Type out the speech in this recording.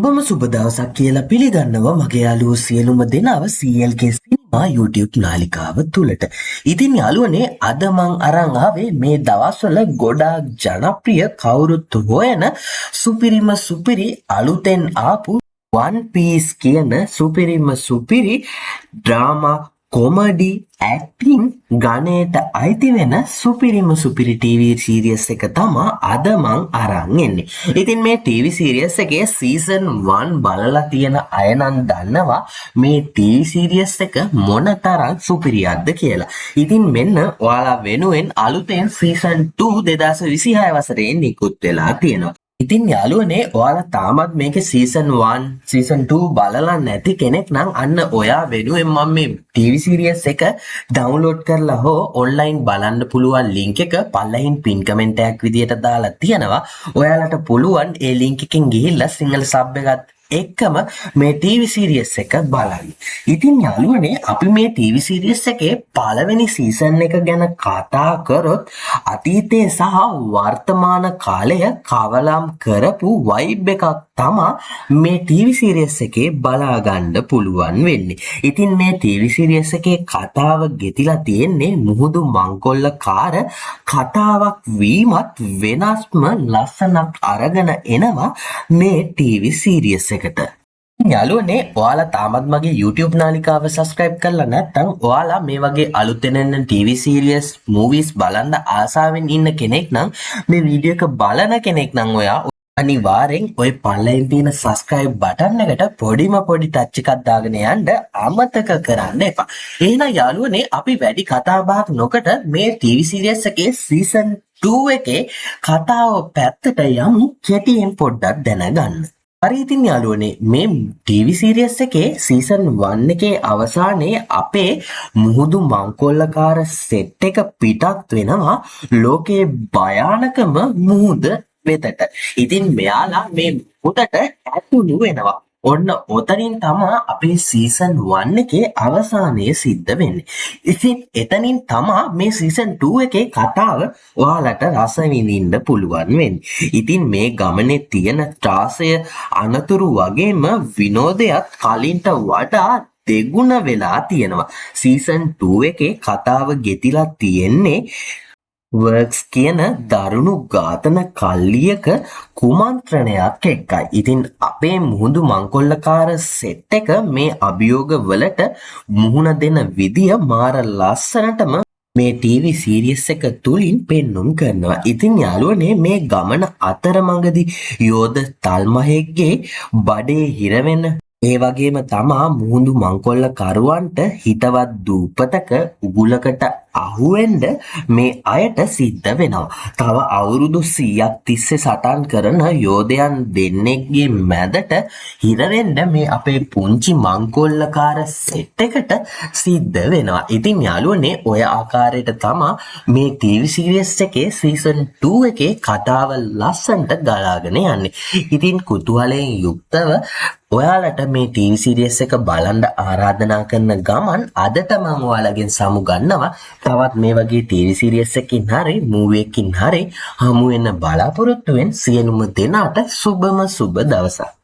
සුබම සුබ දවසක් කියලා පිළිගන්නවා මගේ යාළුවෝ සියලුම දෙනාව CLK සිනමා YouTube නාලිකාව තුලට. ඉතින් යාළුවනේ අද මං අරන් ආවේ මේ දවස්වල ගොඩාක් ජනප්‍රිය කවුරුත් හොයන සුපිරි අලුතෙන් ආපු One Piece කියන සුපිරි ඩ්‍රාමා කොමඩි ඇක්ටිං ගණයට අයිති වෙන සුපිරි TV සීරියස් එක තමා අද මං අරන් එන්නේ. ඉතින් මේ TV සීරියස් එකේ සීසන් 1 බලලා තියෙන අය නම් දන්නවා මේ TV සීරියස් එක මොනතරම් සුපිරියක්ද කියලා. ඉතින් මෙන්න ඔයාලා වෙනුවෙන් අලුතෙන් සීසන් 2 2026 වසරේ නිකුත් වෙලා තියෙනවා. ඉතින් යාළුවනේ ඔයාලා තාමත් මේකේ සීසන් 1 සීසන් 2 බලලා නැති කෙනෙක් නම් අන්න ඔයා වෙනුවෙන් මම මේ TV සීරියස් එක ඩවුන්ලෝඩ් කරලා හෝ ඔන්ලයින් බලන්න පුළුවන් ලින්ක් එක පල්ලෙහින් පින් කමෙන්ට් එකක් විදියට දාලා තියෙනවා. ඔයාලට පුළුවන් ඒ ලින්ක් එකෙන් ගිහිල්ලා සිංහල සබ් එකත් එක්කම මේ TV සීරියස් එක බලන්න. ඉතින් යාළුවනේ අපි මේ TV සීරියස් එකේ පළවෙනි සීසන් එක ගැන කතා කරොත් අතීතයේ සහ වර්තමාන කාලය කවලම් කරපු වයිබ් එකක් තමා මේ TV සීරියස් එකේ බලා ගන්න පුළුවන් වෙන්නේ. ඉතින් මේ TV සීරියස් එකේ කතාව ගෙතිලා තියෙන්නේ මුහුදු මංකොල්ලකාර කතාවක් වීමත් වෙනස්ම ලස්සනක් අරගෙන එනවා මේ TV සීරියස් එකට. යාළුවනේ ඔයාලා තාමත් මගේ YouTube නාලිකාව subscribe කරලා නැත්නම් ඔයාලා මේ වගේ අලුතෙන් එන TV series movies බලන්න ආසාවෙන් ඉන්න කෙනෙක් නම් මේ වීඩියෝ එක බලන කෙනෙක් නම් ඔයා අනිවාර්යෙන් ඔය පල්ලෙන් තියෙන subscribe button එකට පොඩි touch එකක් දාගෙන යන්න අමතක කරන්න එපා. එහෙනම් යාළුවනේ අපි වැඩි කතා බහක් නොකට මේ TV series එකේ season 2 එකේ කතාව පැත්තට යමු කෙටියෙන් පොඩ්ඩක් දැනගන්න. හරි ඉතින් යාළුවනේ මේ TV සීරියස් එකේ සීසන් 1 එකේ අවසානයේ අපේ මුහුදු මංකොල්ලකාර සෙට් එක පිටත් වෙනවා ලෝකේ භයානකම මුහුද වෙතට. ඉතින් මෙයාලා මේ මුහුදට ඇතුළු වෙනවා. ඔන්න ඔතනින් තමා අපේ සීසන් 1 එකේ අවසානය සිද්ධ වෙන්නේ. ඉතින් එතනින් තමා මේ සීසන් 2 එකේ කතාව ඔයාලට රස විඳින්න පුළුවන් වෙන්නේ. ඉතින් මේ ගමනේ තියෙන ත්‍රාසය අනතුරු වගේම විනෝදයත් කලින්ට වඩා දෙගුණ වෙලා තියෙනවා. සීසන් 2 එකේ කතාව ගෙතිලා තියෙන්නේ වර්ක්ස් කියන දරුණු ඝාතන කල්ලියක කුමන්ත්‍රණයක් එක්කයි. ඉතින් අපේ මුහුදු මංකොල්ලකාර සෙට් එක මේ අභියෝග වලට මුහුණ දෙන විදිය මාර ලස්සනටම මේ TV සීරියස් එක තුලින් පෙන්눔 කරනවා. ඉතින් යාළුවනේ මේ ගමන අතරමඟදී යෝධ තල්මහෙක්ගේ බඩේ හිර වෙන ඒ වගේම තමා මුහුදු මංකොල්ල කරුවන්ට හිතවත් දූපතක උගුලකට අහුවෙන්න මේ අයට සිද්ධ වෙනවා. තව අවුරුදු 100ක් තිස්සේ සටන් කරන යෝධයන් දෙන්නෙක්ගේ මැදට හිර වෙන්න මේ අපේ පුංචි මංකොල්ලකාර සෙට් එකට සිද්ධ වෙනවා. ඉතින් යාළුවනේ ඔය ආකාරයට තමා මේ TV සීරියස් එකේ සීසන් 2 එකේ කතාව ලස්සනට ගලාගෙන යන්නේ. ඉතින් කුතුහලයෙන් යුක්තව ඔයාලට මේ TV සීරියස් එක බලන්න ආරාධනා කරන ගමන් අදට මම ඔයාලගෙන් සමු ගන්නවා තවත් මේ වගේ TV සීරියස් එකකින් හරි මූවි එකකින් හරි හමු වෙන බලාපොරොත්තු වෙන සියලුම දෙනාට සුබම සුබ දවසක්.